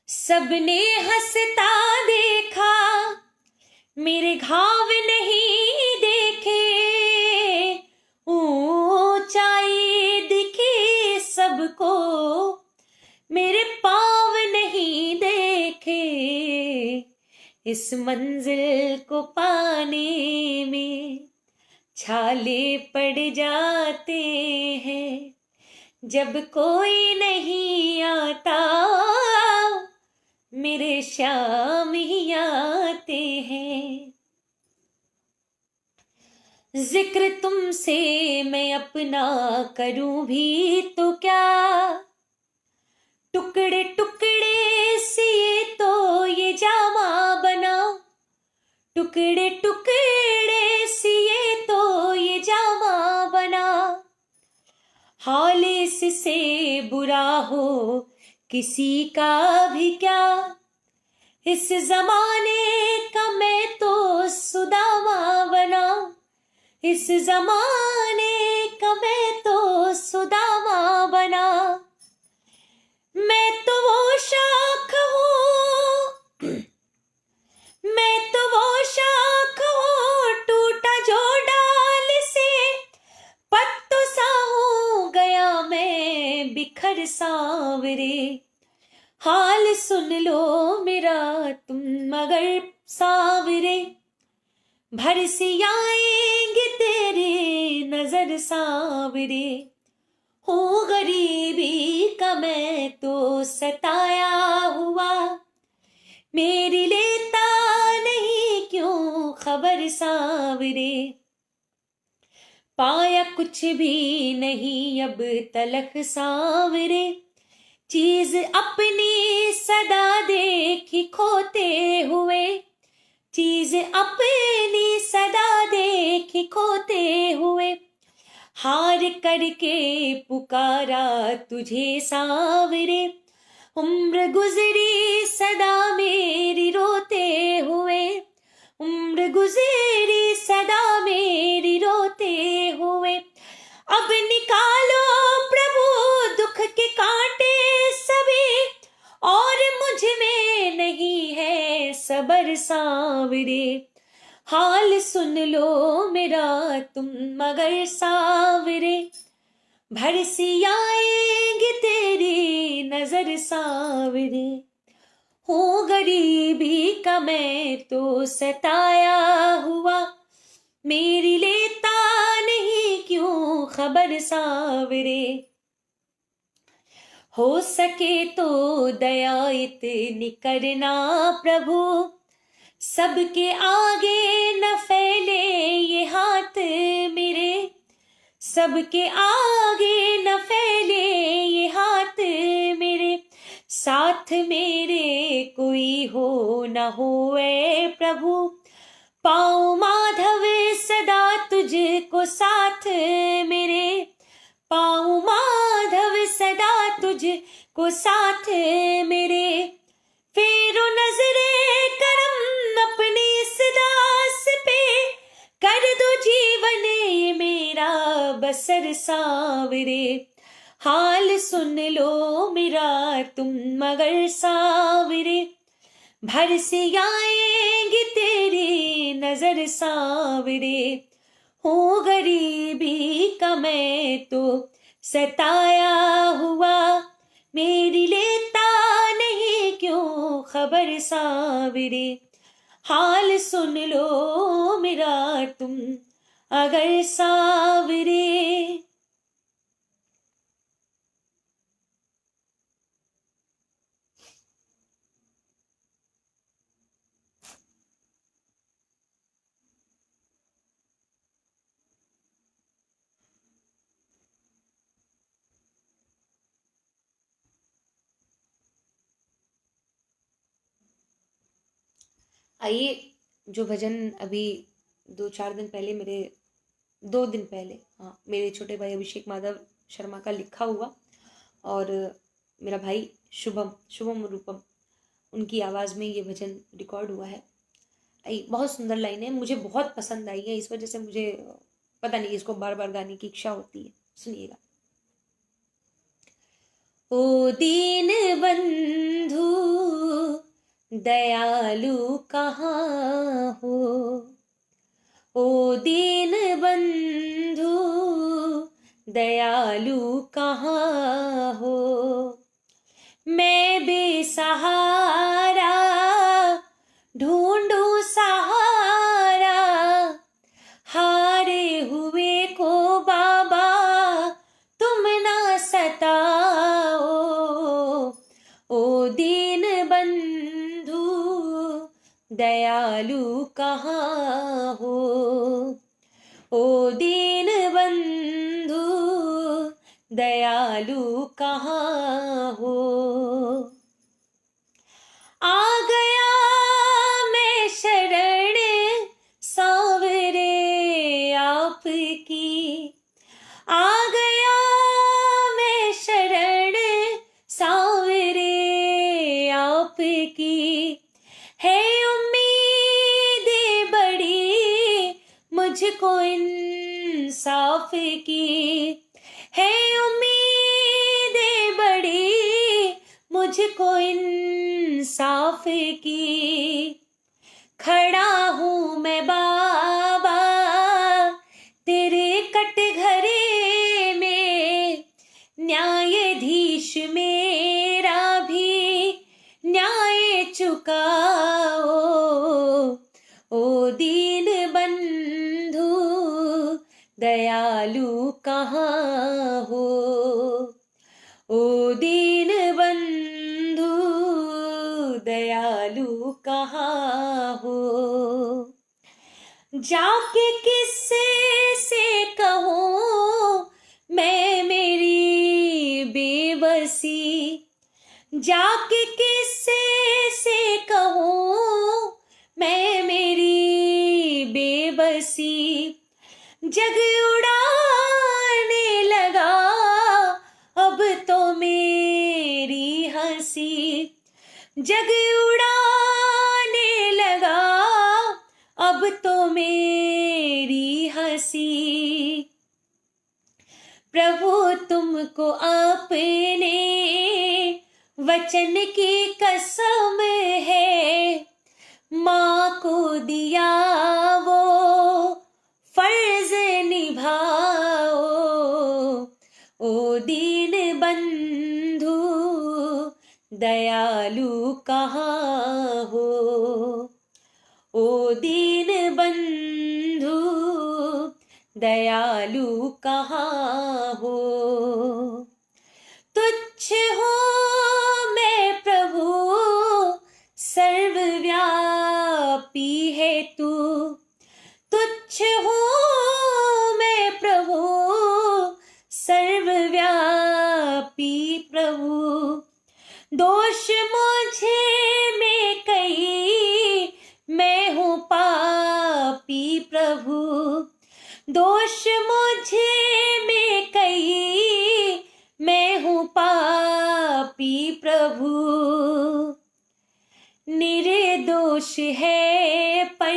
सबने हंसता देखा मेरे घाव नहीं देखे, ऊंचाई दिखी सबको मेरे पाँव नहीं देखे। इस मंजिल को पाने में छाले पड़ जाते हैं, जब कोई नहीं आता मेरे श्याम ही आते हैं। जिक्र तुमसे मैं अपना करूं भी तो क्या, टुकड़े टुकड़े सिए तो ये जामा बना, टुकड़े टुकड़े सिए तो ये जामा बना। हाल इससे बुरा हो किसी का भी क्या, इस जमाने का मैं तो सुदामा बना, इस जमाने का मैं तो सुदामा बना। मैं तो वो शाख हूँ, मैं तो वो शाख हूँ टूटा जो डाल से, पत्तों सा हो गया मैं बिखर सांवरे। हाल सुन लो मेरा तुम मगर सांवरे, भरसी आएंगे तेरे नजर सांवरे। हो गरीबी का मैं तो सताया हुआ, मेरी लेता नहीं क्यों खबर सांवरे। पाया कुछ भी नहीं अब तलख सांवरे, चीज अपनी सदा देखी खोते हुए, चीज अपनी सदा देखी खोते हुए। हार करके पुकारा तुझे सांवरे, उम्र गुजरी सदा मेरी रोते हुए, उम्र गुजरी सदा मेरी रोते हुए। अब निकालो प्रभु दुख के कांटे सभी, और मुझ में नहीं है सबर सांवरे। हाल सुन लो मेरा तुम मगर सांवरे, भरसी आएंगे तेरी नजर सांवरे। हो गरीबी का मैं तो सताया हुआ, मेरी लेता नहीं क्यों खबर सांवरे। हो सके तो दया इतनी करना प्रभु, सबके आगे न फैले ये हाथ मेरे, सबके आगे न फैले ये हाथ मेरे। साथ मेरे कोई हो न होए प्रभु, पाऊं माधव सदा तुझको साथ मेरे, पाऊं माधव सदा तुझको साथ मेरे। फेरो नजरे करम अपनी इस दास पे, कर दो जीवन ये मेरा बसर सांवरे। हाल सुन लो मेरा तुम मगर सांवरे, भरसी आएंगी तेरी नजर सांवरे। हो गरीबी का मैं तो सताया हुआ मेरी लेता नहीं क्यों खबर सावरे, हाल सुन लो मेरा तुम अगर सावरे। आइए, जो भजन अभी 2-4 दिन पहले मेरे 2 दिन पहले, हाँ, मेरे छोटे भाई अभिषेक माधव शर्मा का लिखा हुआ और मेरा भाई शुभम शुभम रूपम, उनकी आवाज़ में ये भजन रिकॉर्ड हुआ है। आई, बहुत सुंदर लाइन है, मुझे बहुत पसंद आई है, इस वजह से मुझे पता नहीं इसको बार बार गाने की इच्छा होती है। सुनिएगा। ओ दीन बंधु दयालु कहाँ हो, ओ दीन बंधु दयालु कहाँ हो, मैं बेसहारा ढूंढूं सहारा, हारे हुए को बाबा तुम ना सताओ, ओ दीन बंधु दयालु कहाँ हो, ओ दीन बंधु दयालु कहाँ हो। आ गया मैं शरण सांवरे आपकी, आ गया मैं शरण सांवरे आपकी, है उम्मीद बड़ी मुझको इंसाफ की, है उम्मीद बड़ी मुझको इंसाफ की, खड़ा हूँ मैं बाबा तेरे कटघरे में, न्यायाधीश मेरा भी न्याय चुकाओ, ओ दीन बंधु दयालु कहाँ हो, ओ दीन बंधु दयालु कहाँ हो। जाके किससे से कहूँ मैं मेरी बेबसी, जाके किससे से कहूँ मैं मेरी बेबसी, जग उड़ाने लगा अब तो मेरी हंसी, जग उड़ाने लगा अब तो मेरी हंसी, प्रभु तुमको अपने वचन की कसम है, माँ को दिया वो फर्ज निभाओ, ओ दीन बंधु दयालु कहाँ हो, ओ दीन बंधु दयालु कहाँ हो। तुच्छ हो मैं प्रभु सर्वव्यापी है तू, तुच्छ हो मैं प्रभु सर्वव्यापी प्रभु, दोष मुझे में कई मैं हूँ पापी प्रभु, दोष मुझे में कई मैं हूँ पापी प्रभु, निर्दोष है पर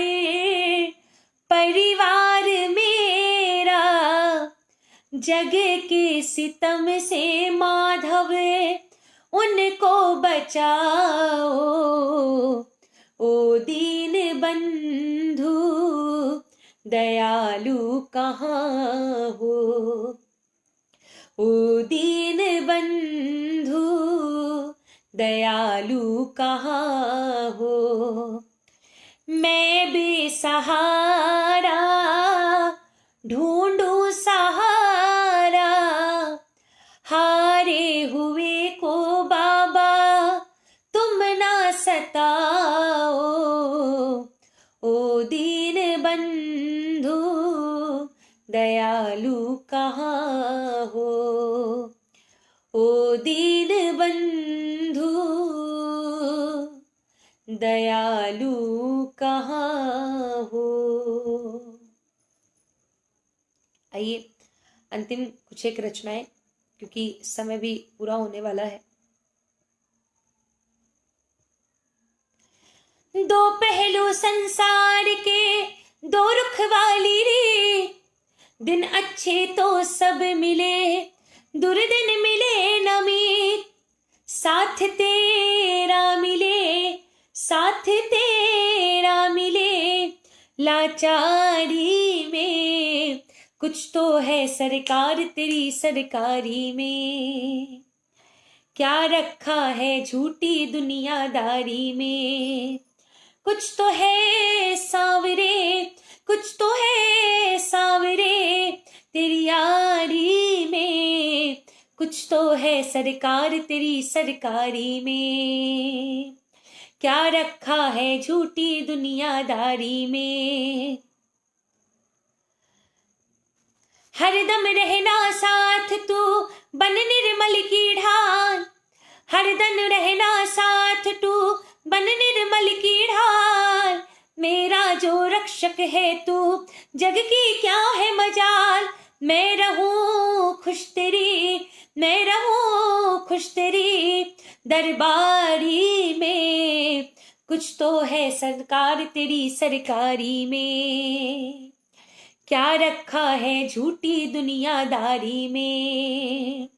परिवार मेरा, जग के सितम से माधव उनको बचाओ, ओ दीन बंधु दयालु कहाँ हो, ओ दीन बंधु दयालु कहाँ हो, मैं बेसहारा ढूंढूं सहारा, हारे हुए को बाबा तुम ना सताओ, ओ दीन बंधु दयालु कहाँ हो, ओ दीन बंधु दयालु कहाँ हो। आइए अंतिम कुछ एक रचनाएं, क्योंकि समय भी पूरा होने वाला है। दो पहलू संसार के दो रुख वाली रे, दिन अच्छे तो सब मिले, दुर्दिन मिले न मीत, साथ तेरा मिले, साथ तेरा मिले, लाचारी में कुछ तो है सरकार तेरी सरकारी में, क्या रखा है झूठी दुनियादारी में, कुछ तो है सांवरे, कुछ तो है सांवरे तेरी यारी में, कुछ तो है सरकार तेरी सरकारी में, क्या रखा है झूठी दुनियादारी में, हरदम रहना साथ तू बन निर्मल की ढाल, हरदम रहना साथ तू बन निर्मल की ढाल, मेरा जो रक्षक है तू जग की क्या है मजाल, मैं रहूं खुश तेरी, मैं रहूं खुश तेरी दरबारी में, कुछ तो है सरकार तेरी सरकारी में, क्या रखा है झूठी दुनियादारी में,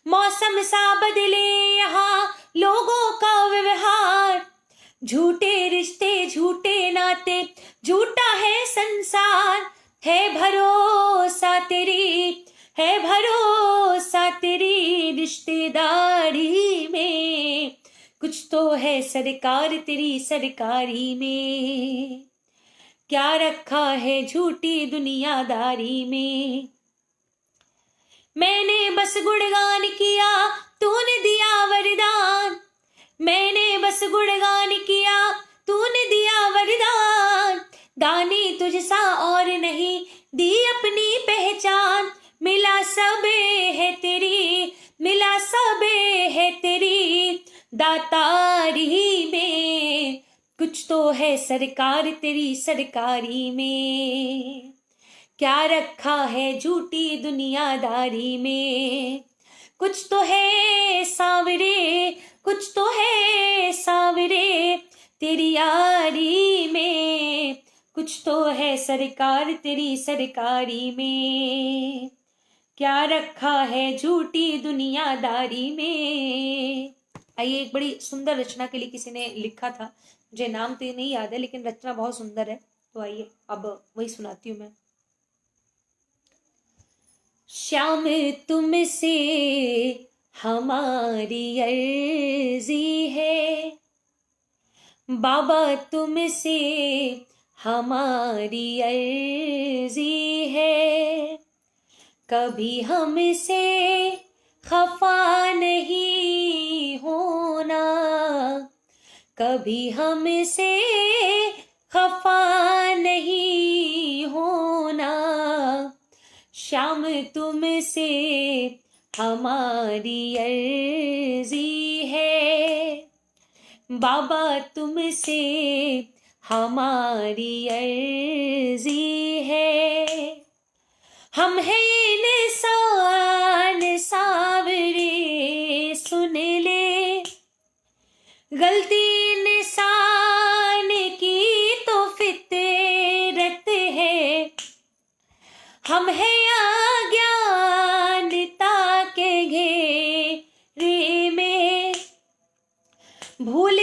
मौसम सा बदले यहाँ लोगों का व्यवहार, झूठे रिश्ते झूठे नाते झूठा है संसार, है भरोसा तेरी, है भरोसा तेरी रिश्तेदारी में, कुछ तो है सरकार तेरी सरकारी में, क्या रखा है झूठी दुनियादारी में, मैंने बस गुणगान किया तूने दिया वरदान, मैंने बस गुणगान किया तूने दिया वरदान, दानी तुझसा और नहीं दी अपनी पहचान, मिला सब है तेरी, मिला सब है तेरी दातारी में, कुछ तो है सरकार तेरी सरकारी में, क्या रखा है झूठी दुनियादारी में, कुछ तो है सांवरे, कुछ तो है सांवरे तेरी यारी में, कुछ तो है सरकार तेरी सरकारी में, क्या रखा है झूठी दुनियादारी में। आइए एक बड़ी सुंदर रचना के लिए किसी ने लिखा था, मुझे नाम तो नहीं याद है लेकिन रचना बहुत सुंदर है, तो आइए अब वही सुनाती हूँ मैं। श्याम तुमसे हमारी अर्जी है, बाबा तुमसे हमारी अर्जी है, कभी हमसे खफा नहीं होना, कभी हमसे खफा नहीं होना, श्याम तुमसे हमारी अर्जी है, बाबा तुमसे हमारी अर्जी है, हम हैं इंसान सावरे सुन ले, गलती इंसान की तो फितरत है, हम हैं अज्ञानता के घेरे में, भूल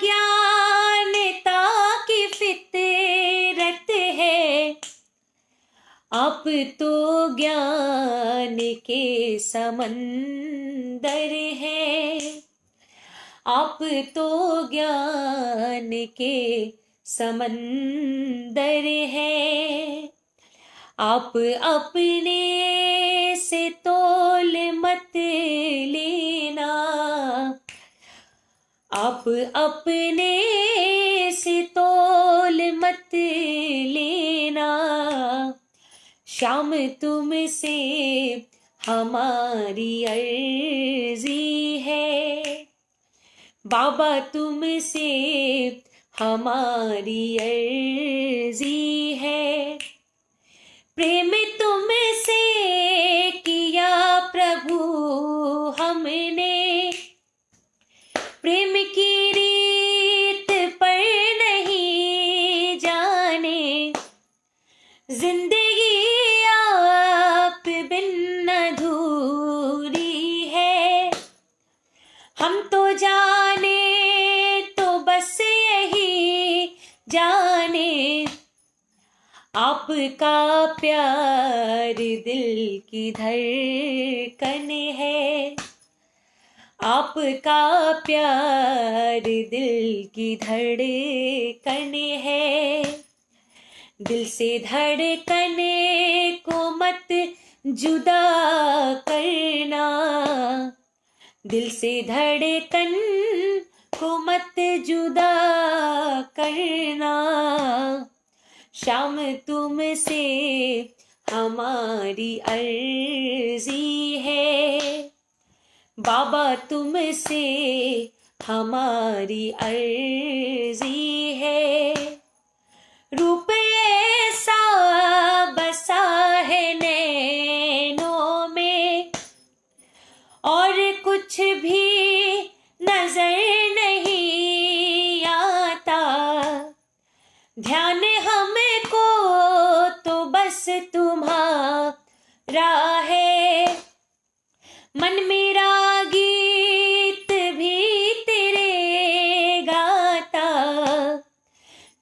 अज्ञानता की फितरत है, आप तो ज्ञान के समंदर हैं, आप तो ज्ञान के समंदर हैं। आप अपने से तोल मत लेना, आप अपने से तोल मत लेना। श्याम तुमसे हमारी अर्जी है, बाबा तुमसे हमारी अर्जी है। प्रेम तुमसे किया प्रभु हमने, प्रेम की रीत पर नहीं जाने। जिंदगी आप बिन अधूरी है, हम तो जाने तो बस यही जाने। आपका प्यार दिल की धड़कन है, आपका प्यार दिल की धड़कन है। दिल से धड़कन को मत जुदा करना, दिल से धड़कन को मत जुदा करना। श्याम तुमसे हमारी अर्जी है, बाबा तुमसे हमारी अर्जी है। रूप ऐसा बसा है नैनों में, और कुछ भी नजर नहीं आता। ध्यान हमको तो बस तुम्हारा है, मन मेरा गीत भी तेरे गाता।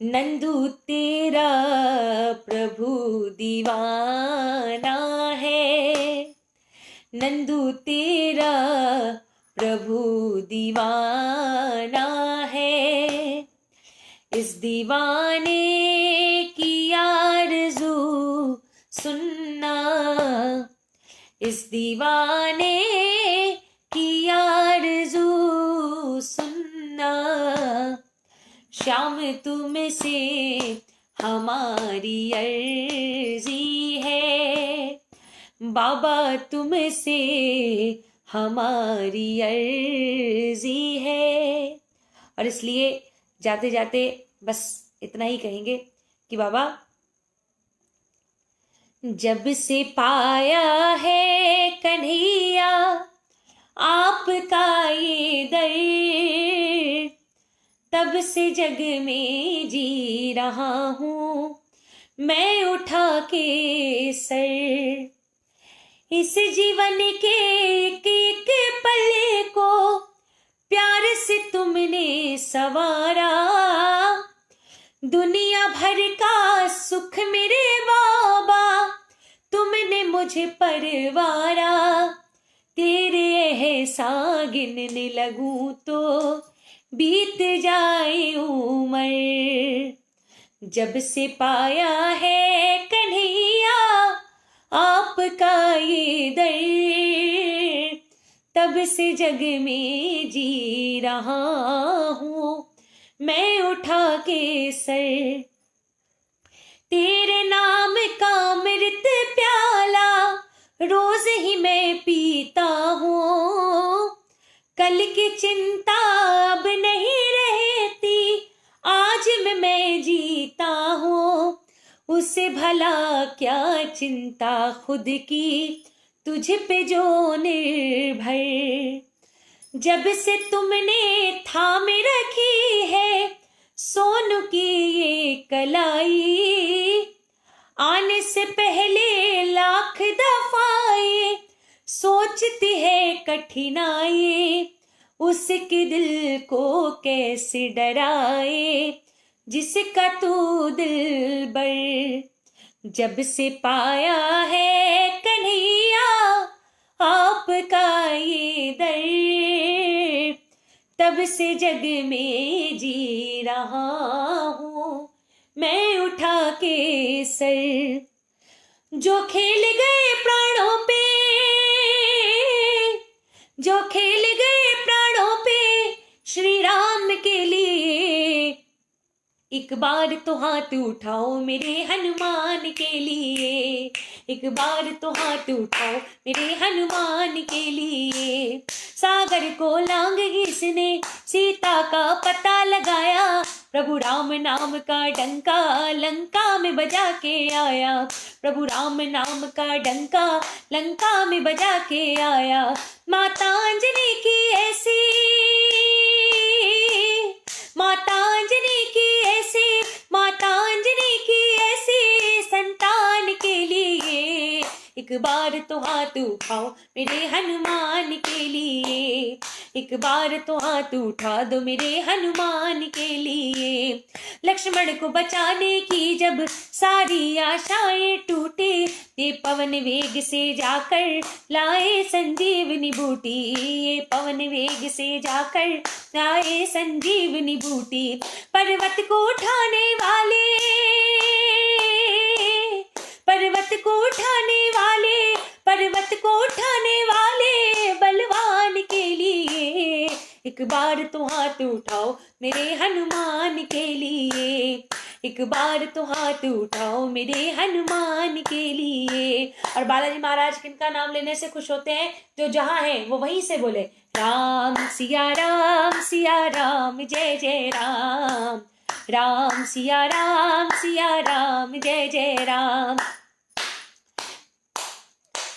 नंदू तेरा प्रभु दीवाना है, नंदू तेरा प्रभु दीवाना है। इस दीवाने की आरज़ू सुनना, इस दीवाने की आरज़ू सुनना। श्याम तुमसे हमारी अर्जी है, बाबा तुमसे हमारी अर्जी है। और इसलिए जाते जाते बस इतना ही कहेंगे कि बाबा, जब से पाया है कन्हैया आपका ये दर, तब से जग में जी रहा हूँ मैं उठा के सर। इस जीवन के एक एक पल को प्यार से तुमने सवारा, दुनिया भर का सुख मेरे बाबा तुमने मुझे परवारा। तेरे एहसान गिनने लगूं तो बीत जाए उम्र, जब से पाया है कन्हैया आपका ये दर, तब से जग में जी रहा हूँ मैं उठा के सर। तेरे नाम का अमृत प्याला रोज ही मैं पीता हूँ, कल की चिंता अब नहीं रहती, आज मैं जीता हूँ। उसे भला क्या चिंता खुद की, तुझ पे जो निर्भर। जब से तुमने थाम रखी है सोनू की ये कलाई, आने से पहले लाख दफाए सोचती है कठिनाई। उसके दिल को कैसे डराए जिसका तू दिल बर। जब से पाया है कन्हैया आपका ये दर, तब से जग में जी रहा हूँ मैं उठा के सर। जो खेल गए प्राणों पे, जो खेल गए प्राणों पे श्री राम के लिए, एक बार तो हाथ उठाओ मेरे हनुमान के लिए, एक बार तो हाथ उठाओ मेरे हनुमान के लिए। सागर को लांग किसने सीता का पता लगाया, प्रभु राम नाम का डंका लंका में बजा के आया, प्रभु राम नाम का डंका लंका में बजा के आया। माता अंजनी की ऐसी, माता अंजनी की ऐसी, माता अंजनी की ऐसी संतान के लिए, एक बार तो हाथ उठाओ मेरे हनुमान के लिए, एक बार तो हाथ उठा दो मेरे हनुमान के लिए। लक्ष्मण को बचाने की जब सारी आशाएं टूटी, ये पवन वेग से जाकर लाए संजीवनी बूटी, ये पवन वेग से जाकर लाए संजीवनी बूटी। पर्वत को उठाने वाले, पर्वत को उठाने वाले, पर्वत को उठाने वाले बलवान के लिए, एक बार तो हाथ उठाओ मेरे हनुमान के लिए, एक बार तो हाथ उठाओ मेरे हनुमान के लिए। और बालाजी महाराज किनका नाम लेने से खुश होते हैं? जो जहां है वो वहीं से बोले राम सिया राम जय जय राम, राम सिया राम जय जय राम।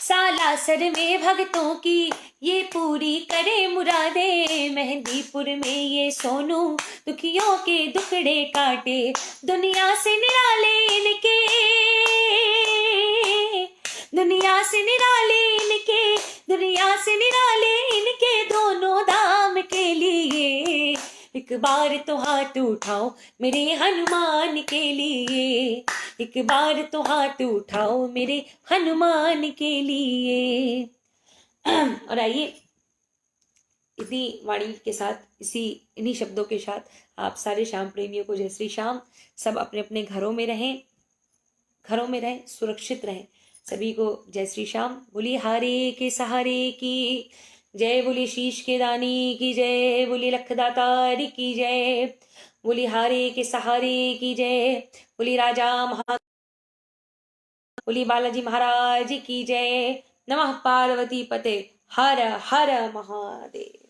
सालासर में भक्तों की ये पूरी करे मुरादे, मेहंदीपुर में ये सोनू दुखियों के दुखड़े काटे, दुनिया से निराले इनके, दुनिया से निराले इनके, दुनिया से निराले इनके दोनों धाम के लिए, एक बार तो हाथ उठाओ मेरे हनुमान के लिए, एक बार तो हाथ उठाओ मेरे हनुमान के लिए। और आइए इसी वाणी के साथ, इन्हीं शब्दों के साथ आप सारे श्याम प्रेमियों को जय श्री श्याम। सब अपने अपने घरों में रहें, सुरक्षित रहें। सभी को जय श्री श्याम। बोली हारे के सहारे की जय, बोली शीश के दानी की जय, बोली लखदातारी की जय, बोली हारे के सहारे की जय, बोली राजा महा, बोली बालाजी महाराज की जय। नमः पार्वती पते हर हर महादेव।